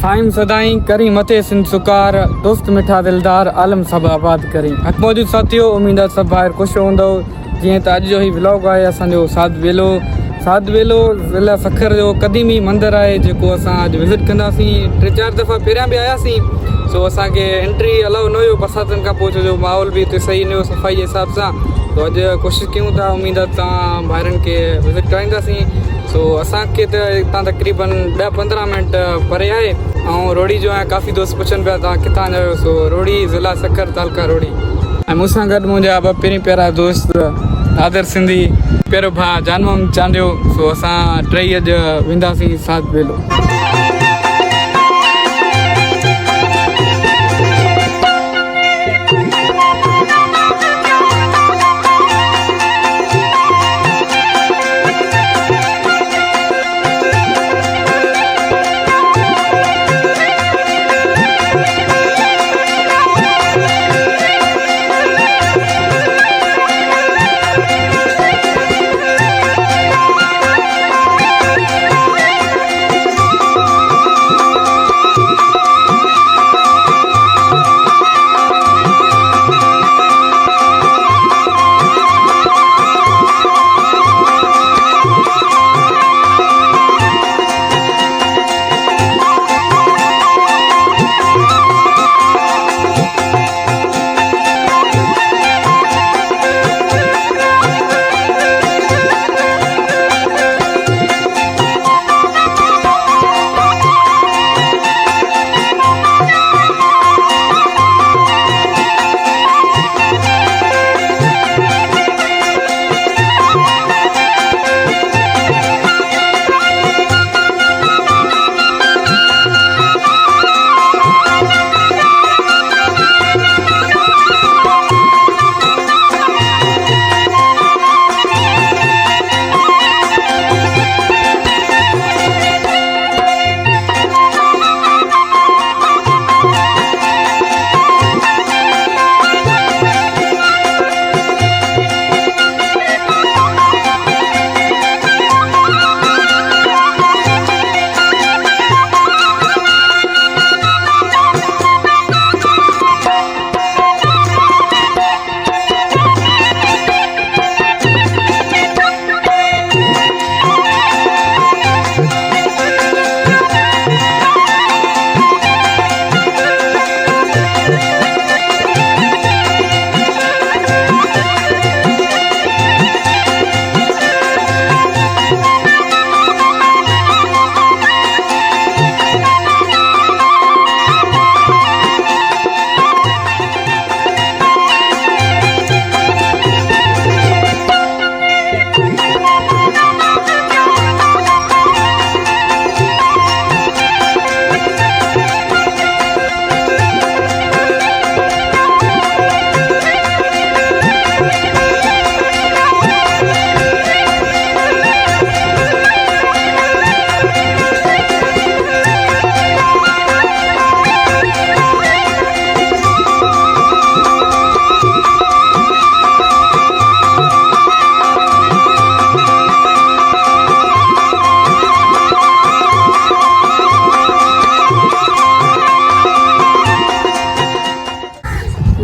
साईं सदाई करी मथे सिंध सुकार दोस्त मिठा दिलदार आलम सब आबाद करी। हक मौजूद साथियों, उम्मीद आहे सभु ॿाहिरि ख़ुशि हूंदव। जीअं त अॼु जो ही व्लॉग आहे असांजो साध बेलो ज़िला सखर जो क़दीमी मंदरु आहे जेको असां अॼु विज़िट कंदासीं। 3-4 दफ़ा पहिरियां बि आयासीं, सो असांखे एंट्री अलाउ न हुयो बरसातुनि खां पोइ, छो जो माहौल बि हिते सही न हुयो सफ़ाई जे हिसाब सां। तो अॼु कोशिशि कयूं था, उमेद आहे तव्हां ॿाहिरनि खे विज़िट कराईंदासीं। सो असांखे त हितां तक़रीबन 10-15 मिंट परे आहे ऐं रोड़ी जो आहे। काफ़ी दोस्त पुछनि पिया तव्हां किथां जा आहियो, सो रोड़ी ज़िला सखर तालका रोड़ी। ऐं मूंसां गॾु मुंहिंजा ॿ पहिरीं प्यारा दोस्त आदर सिंधी, पहिरियों भाउ जानम चांडियो। सो असां टई अॼु वेंदासीं साध बेलो।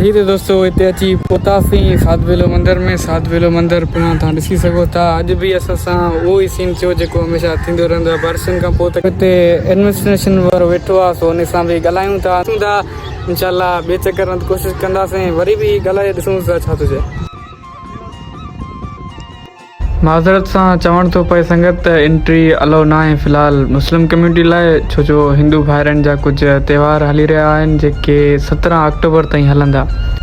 जी तो दोस्तों हिते अची पहुतासीं साध बेलो मंदर में। साध बेलो मंदर पिणु तव्हां ॾिसी सघो था। अॼु बि असां सां उहो ई सीन थियो जेको हमेशह थींदो रहंदो आहे बारिशुनि खां पोइ। त हिते एडमिनिस्ट्रेशन वारो वेठो आहे, सो हुन सां बि ॻाल्हायूं था इंशाल्लाह। ॿिए चकर में कोशिशि कंदासीं, वरी बि ॻाल्हाए ॾिसूं था छा थो चए। माज़रत सां चवणु थो पए संगत, एंट्री अलाउ न आहे फ़िलहाल मुस्लिम कम्यूनिटी लाइ, छो जो हिंदू भाइरनि जा कुझु त्योहार हली रहिया आहिनि जेके 17 अक्टूबर ताईं हलंदा।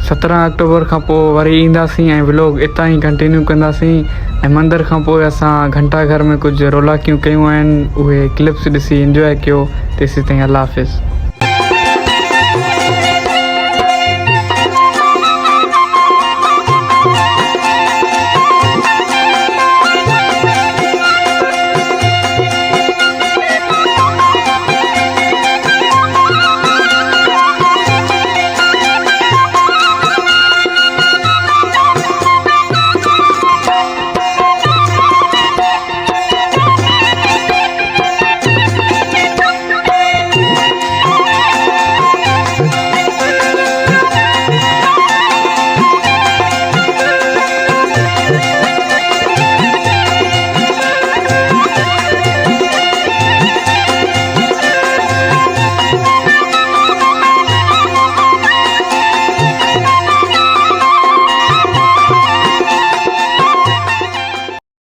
17 अक्टूबर खां पोइ वरी ईंदासीं ऐं व्लॉग इतां ई कंटिन्यू कंदासीं। ऐं मंदर खां पोइ असां घंटा घर में कुझु रौलाकियूं कयूं आहिनि, उहे क्लिप्स ॾिसी इंजॉय कयो। तेसीं ताईं अल्लाह हाफ़िज़।